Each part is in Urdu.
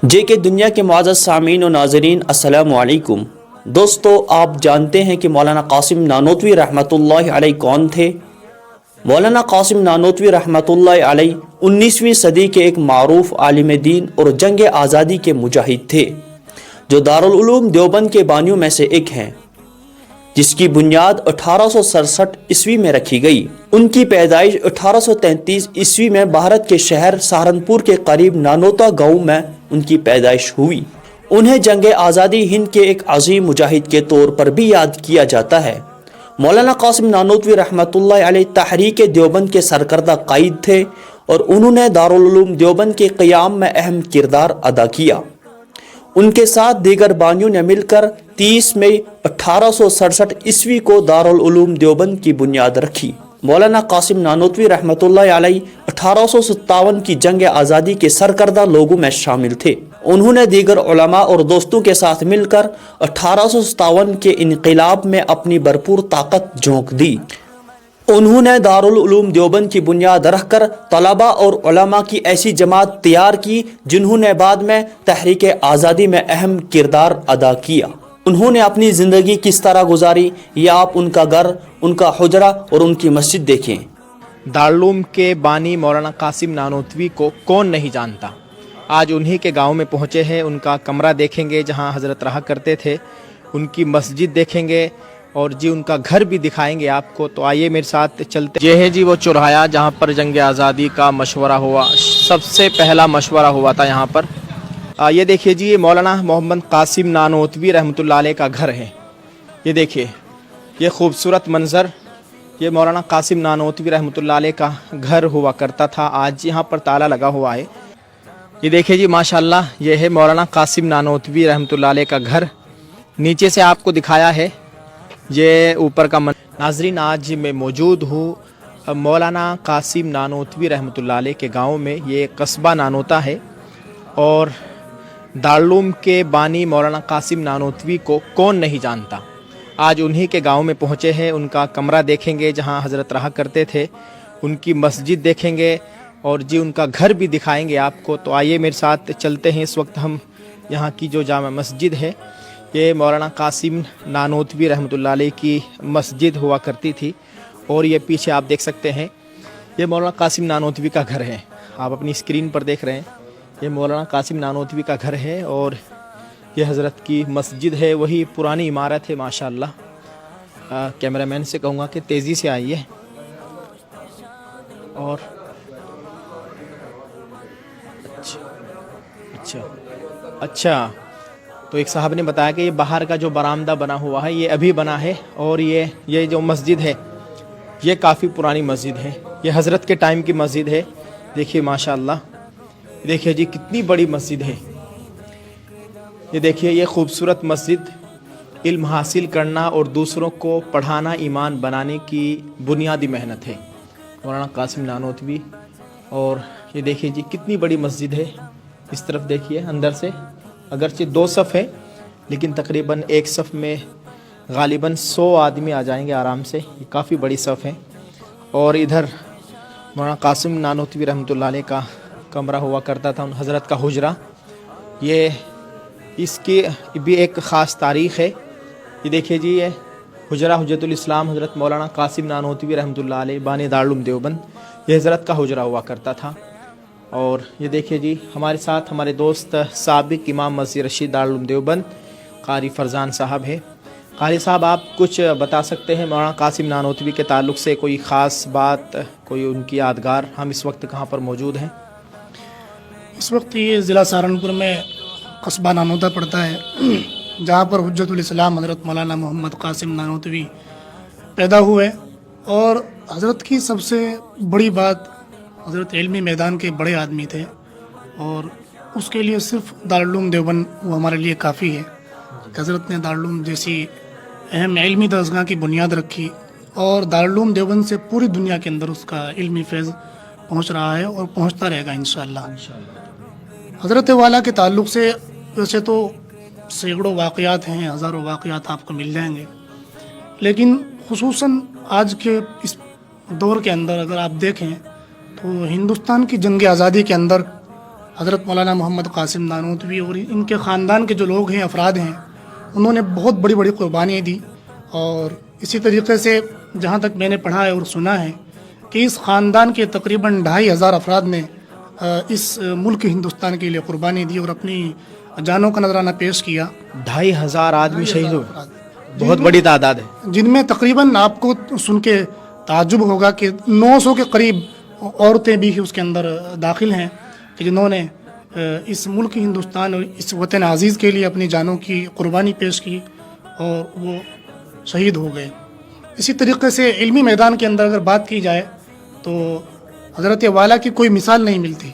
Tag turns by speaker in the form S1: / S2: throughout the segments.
S1: جے کے دنیا کے معزز سامعین و ناظرین السلام علیکم۔ دوستو، آپ جانتے ہیں کہ مولانا قاسم نانوتوی رحمۃ اللہ علیہ کون تھے؟ مولانا قاسم نانوتوی رحمۃ اللہ علیہ 19ویں صدی کے ایک معروف عالم دین اور جنگ آزادی کے مجاہد تھے، جو دارالعلوم دیوبند کے بانیوں میں سے ایک ہیں، جس کی بنیاد 1867 عیسوی میں رکھی گئی۔ ان کی پیدائش 1833 عیسوی میں بھارت کے شہر سہارنپور کے قریب نانوتا گاؤں میں ان کی پیدائش ہوئی۔ انہیں جنگ آزادی ہند کے ایک عظیم مجاہد کے طور پر بھی یاد کیا جاتا ہے۔ مولانا قاسم نانوتوی رحمۃ اللہ علیہ تحریک دیوبند کے سرکردہ قائد تھے اور انہوں نے دارالعلوم دیوبند کے قیام میں اہم کردار ادا کیا۔ ان کے ساتھ دیگر بانیوں نے مل کر 30 مئی 1867 عیسوی کو دارالعلوم دیوبند کی بنیاد رکھی۔ مولانا قاسم نانوتوی رحمۃ اللہ علیہ 1857 کی جنگ آزادی کے سرکردہ لوگوں میں شامل تھے۔ انہوں نے دیگر علماء اور دوستوں کے ساتھ مل کر 1857 کے انقلاب میں اپنی بھرپور طاقت جھونک دی۔ انہوں نے دارالعلوم دیوبند کی بنیاد رکھ کر طلباء اور علماء کی ایسی جماعت تیار کی جنہوں نے بعد میں تحریک آزادی میں اہم کردار ادا کیا۔ انہوں نے اپنی زندگی کس طرح گزاری، یہ آپ ان کا گھر، ان کا حجرہ اور ان کی مسجد دیکھیں۔
S2: دارالعلوم کے بانی مولانا قاسم نانوتوی کو کون نہیں جانتا؟ آج انہی کے گاؤں میں پہنچے ہیں، ان کا کمرہ دیکھیں گے جہاں حضرت رہا کرتے تھے، ان کی مسجد دیکھیں گے اور جی ان کا گھر بھی دکھائیں گے آپ کو۔ تو آئیے میرے ساتھ چلتے۔ یہ ہے جی وہ چوراہا جہاں پر جنگ آزادی کا مشورہ ہوا، سب سے پہلا مشورہ ہوا تھا یہاں پر۔ یہ دیکھیے جی، یہ مولانا محمد قاسم نانوتوی رحمۃ اللہ علیہ کا گھر ہے۔ یہ دیکھیے، یہ خوبصورت منظر، یہ مولانا قاسم نانوتوی رحمۃ اللہ علیہ کا گھر ہوا کرتا تھا۔ آج یہاں پر تالا لگا ہوا ہے۔ یہ دیکھیے جی، ماشاءاللہ، یہ ہے مولانا قاسم نانوتوی رحمۃ اللہ علیہ کا گھر۔ نیچے سے آپ کو دکھایا ہے، یہ اوپر کا ناظرین، آج میں موجود ہوں مولانا قاسم نانوتوی رحمۃ اللہ علیہ کے گاؤں میں۔ یہ قصبہ نانوتا ہے اور دارالعلوم کے بانی مولانا قاسم نانوتوی کو کون نہیں جانتا؟ آج انہی کے گاؤں میں پہنچے ہیں، ان کا کمرہ دیکھیں گے جہاں حضرت رہا کرتے تھے، ان کی مسجد دیکھیں گے اور جی ان کا گھر بھی دکھائیں گے آپ کو۔ تو آئیے میرے ساتھ چلتے ہیں۔ اس وقت ہم یہاں کی جو جامع مسجد ہے، یہ مولانا قاسم نانوتوی رحمۃ اللہ علیہ کی مسجد ہوا کرتی تھی، اور یہ پیچھے آپ دیکھ سکتے ہیں، یہ مولانا قاسم نانوتوی کا گھر ہے۔ آپ اپنی اسکرین پر دیکھ رہے ہیں، یہ مولانا قاسم نانوتوی کا گھر ہے اور یہ حضرت کی مسجد ہے، وہی پرانی عمارت ہے ماشاءاللہ۔ کیمرہ مین سے کہوں گا کہ تیزی سے آئیے۔ اور اچھا، تو ایک صاحب نے بتایا کہ یہ باہر کا جو برآمدہ بنا ہوا ہے یہ ابھی بنا ہے، اور یہ جو مسجد ہے یہ کافی پرانی مسجد ہے، یہ حضرت کے ٹائم کی مسجد ہے۔ دیکھیے ماشاءاللہ، دیکھیے جی کتنی بڑی مسجد ہے۔ یہ دیکھیے، یہ خوبصورت مسجد علم حاصل کرنا اور دوسروں کو پڑھانا ایمان بنانے کی بنیادی محنت ہے، مولانا قاسم نانوتوی۔ اور یہ دیکھیے جی کتنی بڑی مسجد ہے، اس طرف دیکھیے اندر سے، اگرچہ 2 صف ہے لیکن تقریباً ایک صف میں غالباً 100 آدمی آ جائیں گے آرام سے، یہ کافی بڑی صف ہے۔ اور ادھر مولانا قاسم نانوتوی رحمۃ اللہ علیہ کا کمرہ ہوا کرتا تھا، حضرت کا حجرہ۔ یہ اس کی بھی ایک خاص تاریخ ہے۔ یہ دیکھیے جی، یہ حجرہ حجت الاسلام حضرت مولانا قاسم نانوتوی رحمۃ اللہ علیہ بانی دارالعلوم دیوبند، یہ حضرت کا حجرہ ہوا کرتا تھا۔ اور یہ دیکھیے جی، ہمارے ساتھ ہمارے دوست سابق امام مسجد رشید دارالعلوم دیوبند قاری فرزان صاحب ہے۔ قاری صاحب، آپ کچھ بتا سکتے ہیں مولانا قاسم نانوتوی کے تعلق سے کوئی خاص بات، کوئی ان کی یادگار؟ ہم اس وقت کہاں پر موجود ہیں؟
S3: اس وقت یہ ضلع سہارنپور میں قصبہ نانوتا پڑتا ہے، جہاں پر حجت الاسلام حضرت مولانا محمد قاسم نانوتوی پیدا ہوئے۔ اور حضرت کی سب سے بڑی بات، حضرت علمی میدان کے بڑے آدمی تھے، اور اس کے لیے صرف دارالعلوم دیوبند وہ ہمارے لیے کافی ہے کہ حضرت نے دارالعلوم جیسی اہم علمی درسگاہ کی بنیاد رکھی، اور دارالعلوم دیوبند سے پوری دنیا کے اندر اس کا علمی فیض پہنچ رہا ہے اور پہنچتا رہے گا انشاءاللہ۔ حضرت والا کے تعلق سے ویسے تو سینکڑوں واقعات ہیں، ہزاروں واقعات آپ کو مل جائیں گے، لیکن خصوصاً آج کے اس دور کے اندر اگر آپ دیکھیں تو ہندوستان کی جنگ آزادی کے اندر حضرت مولانا محمد قاسم نانوتوی اور ان کے خاندان کے جو لوگ ہیں، افراد ہیں، انہوں نے بہت بڑی بڑی قربانیاں دی. اور اسی طریقے سے جہاں تک میں نے پڑھا ہے اور سنا ہے کہ اس خاندان کے تقریباً 2500 افراد نے اس ملک ہندوستان کے لیے قربانی دی اور اپنی جانوں کا نذرانہ پیش کیا.
S2: 2500 آدمی شہید ہوئے،
S3: افراد،
S2: بہت بڑی تعداد ہے.
S3: جن میں تقریباً آپ کو سن کے تعجب ہوگا کہ 900 کے قریب عورتیں بھی اس کے اندر داخل ہیں کہ جنہوں نے اس ملک ہندوستان اور اس وطن عزیز کے لیے اپنی جانوں کی قربانی پیش کی اور وہ شہید ہو گئے. اسی طریقے سے علمی میدان کے اندر اگر بات کی جائے تو حضرت والا کی کوئی مثال نہیں ملتی.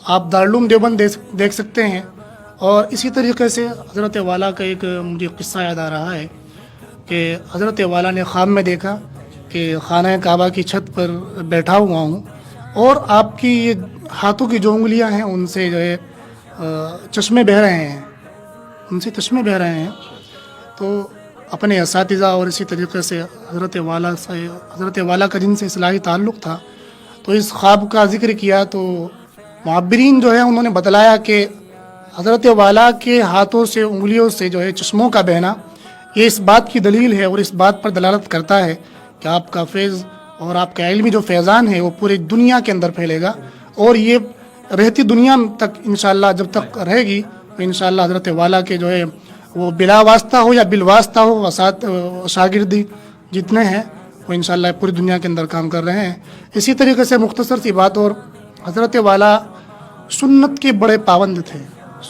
S3: آپ دارالعلوم دیوبند دیکھ سکتے ہیں. اور اسی طریقے سے حضرت والا کا ایک مجھے قصہ یاد آ رہا ہے کہ حضرت والا نے خواب میں دیکھا کہ خانہ کعبہ کی چھت پر بیٹھا ہوا ہوں اور آپ کی یہ ہاتھوں کی جو انگلیاں ہیں ان سے جو ہے چشمے بہہ رہے ہیں، ان سے چشمے بہہ رہے ہیں. تو اپنے اساتذہ اور اسی طریقے سے حضرت والا کا جن سے اصلاحی تعلق تھا تو اس خواب کا ذکر کیا. تو معبرین جو ہے انہوں نے بتلایا کہ حضرت والا کے ہاتھوں سے انگلیوں سے جو ہے چشموں کا بہنا یہ اس بات کی دلیل ہے اور اس بات پر دلالت کرتا ہے کہ آپ کا فیض اور آپ کا علمی جو فیضان ہے وہ پوری دنیا کے اندر پھیلے گا اور یہ رہتی دنیا تک انشاءاللہ جب تک رہے گی تو انشاءاللہ حضرت والا کے جو ہے وہ بلا واسطہ ہو یا بالواسطہ ہو شاگردی جتنے ہیں وہ انشاءاللہ پوری دنیا کے اندر کام کر رہے ہیں. اسی طریقے سے مختصر سی بات، اور حضرت والا سنت کے بڑے پابند تھے.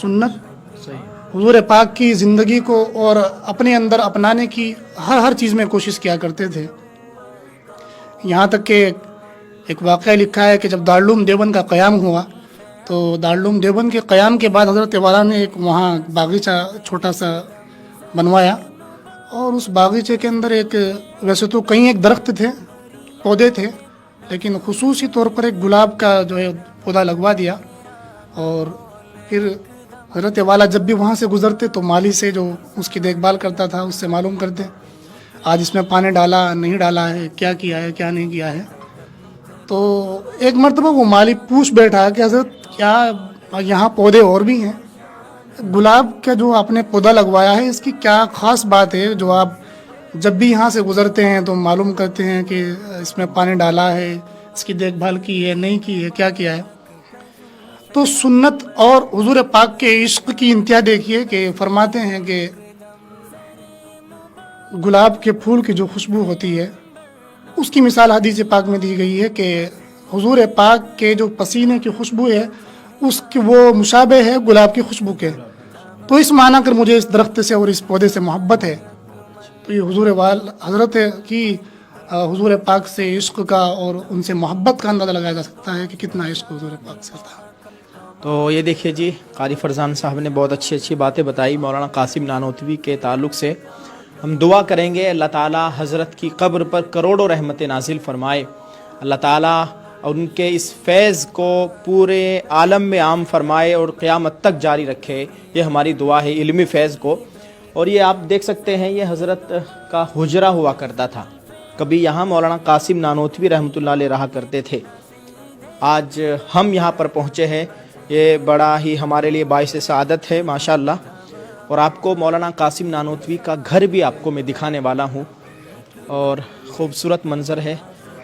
S3: سنت حضور پاک کی زندگی کو اور اپنے اندر اپنانے کی ہر چیز میں کوشش کیا کرتے تھے. یہاں تک کہ ایک واقعہ لکھا ہے کہ جب دارالعلوم دیوبند کا قیام ہوا تو دارالعلوم دیوبند کے قیام کے بعد حضرت والا نے ایک وہاں باغیچہ چھوٹا سا بنوایا اور اس باغیچے کے اندر ایک ویسے تو کئی ایک درخت تھے، پودے تھے، لیکن خصوصی طور پر ایک گلاب کا جو ہے پودا لگوا دیا. اور پھر حضرت والا جب بھی وہاں سے گزرتے تو مالی سے جو اس کی دیکھ بھال کرتا تھا اس سے معلوم کرتے آج اس میں پانی ڈالا نہیں ڈالا ہے، کیا کیا ہے کیا نہیں کیا ہے. تو ایک مرتبہ وہ مالی پوچھ بیٹھا کہ حضرت کیا یہاں پودے اور بھی ہیں؟ گلاب کا جو آپ نے پودا لگوایا ہے اس کی کیا خاص بات ہے جو آپ جب بھی یہاں سے گزرتے ہیں تو معلوم کرتے ہیں کہ اس میں پانی ڈالا ہے، اس کی دیکھ بھال کی ہے نہیں کی ہے، کیا کیا ہے؟ تو سنت اور حضور پاک کے عشق کی انتہا دیکھیے کہ فرماتے ہیں کہ گلاب کے پھول کی جو خوشبو ہوتی ہے اس کی مثال حدیث پاک میں دی گئی ہے کہ حضور پاک کے جو پسینے کی خوشبو ہے اس کی وہ مشابہ ہے گلاب کی خوشبو کے. تو اس معنی کر مجھے اس درخت سے اور اس پودے سے محبت ہے. تو یہ حضرت کی حضور پاک سے عشق کا اور ان سے محبت کا اندازہ لگایا جا سکتا ہے کہ کتنا عشق حضور پاک سے تھا.
S2: تو یہ دیکھیے جی، قاری فرزان صاحب نے بہت اچھی باتیں بتائی مولانا قاسم نانوتوی کے تعلق سے. ہم دعا کریں گے اللہ تعالیٰ حضرت کی قبر پر کروڑوں رحمت نازل فرمائے. اللہ تعالیٰ ان کے اس فیض کو پورے عالم میں عام فرمائے اور قیامت تک جاری رکھے. یہ ہماری دعا ہے علمی فیض کو. اور یہ آپ دیکھ سکتے ہیں یہ حضرت کا حجرہ ہوا کرتا تھا. کبھی یہاں مولانا قاسم نانوتوی رحمۃ اللہ علیہ رہا کرتے تھے. آج ہم یہاں پر پہنچے ہیں، یہ بڑا ہی ہمارے لیے باعث سعادت ہے ماشاءاللہ. اور آپ کو مولانا قاسم نانوتوی کا گھر بھی آپ کو میں دکھانے والا ہوں اور خوبصورت منظر ہے.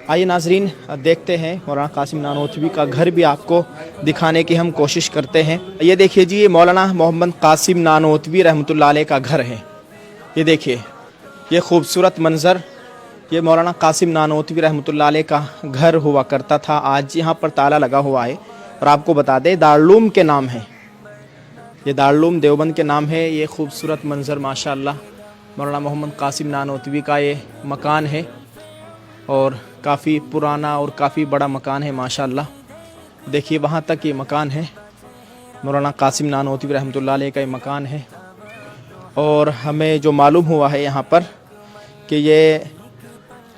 S2: آئیے ناظرین دیکھتے ہیں مولانا قاسم نانوتوی کا گھر بھی آپ کو دکھانے کی ہم کوشش کرتے ہیں. یہ دیکھیے جی، یہ مولانا محمد قاسم نانوتوی رحمۃ اللہ علیہ کا گھر ہے. یہ دیکھیے یہ خوبصورت منظر، یہ مولانا قاسم نانوتوی رحمۃ اللہ علیہ کا گھر ہوا کرتا تھا. آج یہاں پر تالا لگا ہوا ہے. اور آپ کو بتا دیں دارالعلوم کے نام ہے، یہ دارالعلوم دیوبند کے نام ہے. یہ خوبصورت منظر ماشاءاللہ مولانا محمد قاسم نانوتوی کا یہ مکان ہے اور کافی پرانا اور کافی بڑا مکان ہے ماشاءاللہ. دیکھیے وہاں تک یہ مکان ہے، مولانا قاسم نانوتوی رحمۃ اللہ علیہ کا یہ مکان ہے. اور ہمیں جو معلوم ہوا ہے یہاں پر کہ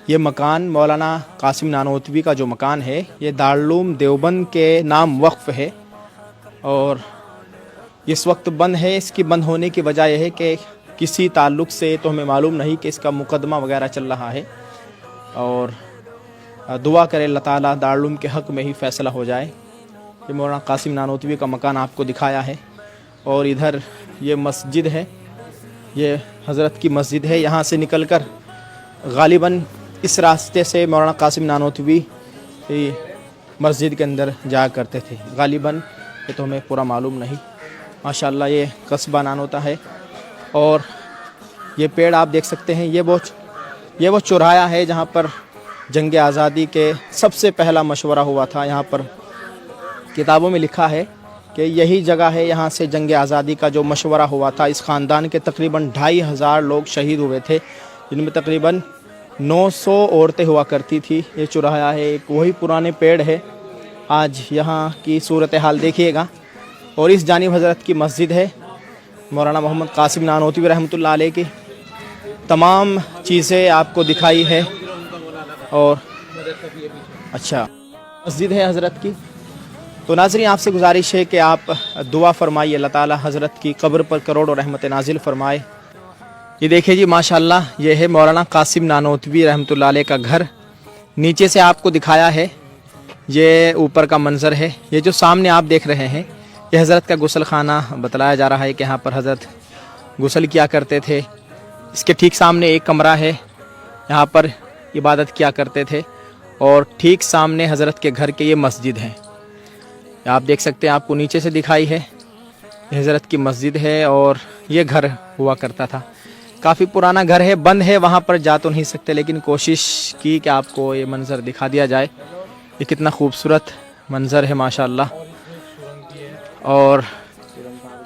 S2: یہ مکان مولانا قاسم نانوتوی کا جو مکان ہے یہ دارالعلوم دیوبند کے نام وقف ہے اور اس وقت بند ہے. اس کی بند ہونے کی وجہ یہ ہے کہ کسی تعلق سے تو ہمیں معلوم نہیں کہ اس کا مقدمہ وغیرہ چل رہا ہے. اور دعا کرے اللہ تعالیٰ دارالعلوم کے حق میں ہی فیصلہ ہو جائے. یہ مولانا قاسم نانوتوی کا مکان آپ کو دکھایا ہے، اور ادھر یہ مسجد ہے، یہ حضرت کی مسجد ہے۔ یہاں سے نکل کر غالباً اس راستے سے مولانا قاسم نانوتوی مسجد کے اندر جایا کرتے تھے، غالباً یہ تو ہمیں پورا معلوم نہیں۔ ماشاءاللہ یہ قصبہ نانوتا ہے، اور یہ پیڑ آپ دیکھ سکتے ہیں، یہ وہ چوراہا ہے جہاں پر جنگ آزادی کے سب سے پہلا مشورہ ہوا تھا۔ یہاں پر کتابوں میں لکھا ہے کہ یہی جگہ ہے، یہاں سے جنگ آزادی کا جو مشورہ ہوا تھا۔ اس خاندان کے تقریباً 2500 لوگ شہید ہوئے تھے، جن میں تقریباً 900 عورتیں ہوا کرتی تھی۔ یہ چوراہا ہے، ایک وہی پرانے پیڑ ہے۔ آج یہاں کی صورتحال دیکھیے گا، اور اس جانب حضرت کی مسجد ہے، مولانا محمد قاسم نانوتوی رحمۃ اللہ علیہ کی تمام چیزیں آپ کو دکھائی ہے۔ اور اچھا مسجد ہے حضرت کی۔ تو ناظرین، آپ سے گزارش ہے کہ آپ دعا فرمائیے، اللہ تعالی حضرت کی قبر پر کروڑوں رحمت نازل فرمائے۔ یہ دیکھیں جی ماشاءاللہ، یہ ہے مولانا قاسم نانوتوی رحمۃ اللہ علیہ کا گھر۔ نیچے سے آپ کو دکھایا ہے، یہ اوپر کا منظر ہے۔ یہ جو سامنے آپ دیکھ رہے ہیں، یہ حضرت کا غسل خانہ بتلایا جا رہا ہے کہ یہاں پر حضرت غسل کیا کرتے تھے۔ اس کے ٹھیک سامنے ایک کمرہ ہے، یہاں پر عبادت کیا کرتے تھے، اور ٹھیک سامنے حضرت کے گھر کے یہ مسجد ہے۔ آپ دیکھ سکتے ہیں، آپ کو نیچے سے دکھائی ہے، یہ حضرت کی مسجد ہے، اور یہ گھر ہوا کرتا تھا۔ کافی پرانا گھر ہے، بند ہے، وہاں پر جا تو نہیں سکتے، لیکن کوشش کی کہ آپ کو یہ منظر دکھا دیا جائے۔ یہ کتنا خوبصورت منظر ہے ماشاءاللہ۔ اور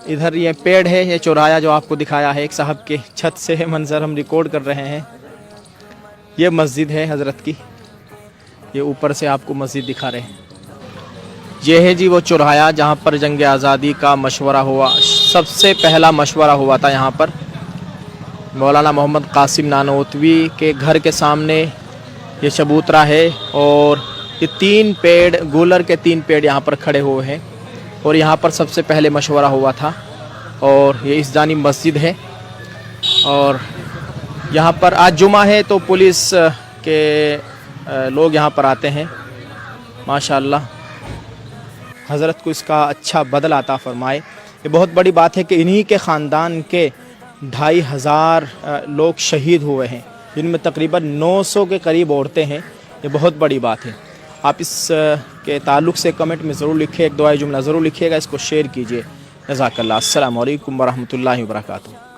S2: ادھر یہ پیڑ ہے، یہ چوراہا جو آپ کو دکھایا ہے، ایک صاحب کے چھت سے منظر ہم ریکارڈ کر رہے ہیں۔ یہ مسجد ہے حضرت کی، یہ اوپر سے آپ کو مسجد دکھا رہے ہیں۔ یہ ہے جی وہ چوراہا جہاں پر جنگ آزادی کا مشورہ ہوا، سب سے پہلا مشورہ ہوا تھا یہاں پر۔ مولانا محمد قاسم نانوتوی کے گھر کے سامنے یہ چبوترا ہے، اور یہ 3 پیڑ، گولر کے 3 پیڑ یہاں پر کھڑے ہوئے ہیں، اور یہاں پر سب سے پہلے مشورہ ہوا تھا۔ اور یہ اس جانب مسجد ہے، اور یہاں پر آج جمعہ ہے تو پولیس کے لوگ یہاں پر آتے ہیں۔ ماشاءاللہ حضرت کو اس کا اچھا بدل عطا فرمائے۔ یہ بہت بڑی بات ہے کہ انہی کے خاندان کے 2500 لوگ شہید ہوئے ہیں، جن میں تقریباً 900 کے قریب عورتیں ہیں۔ یہ بہت بڑی بات ہے۔ آپ اس کے تعلق سے کمنٹ میں ضرور لکھیں، ایک دعائے جملہ ضرور لکھیے گا، اس کو شیئر کیجیے۔ جزاک اللہ۔ السلام علیکم ورحمۃ اللہ وبرکاتہ۔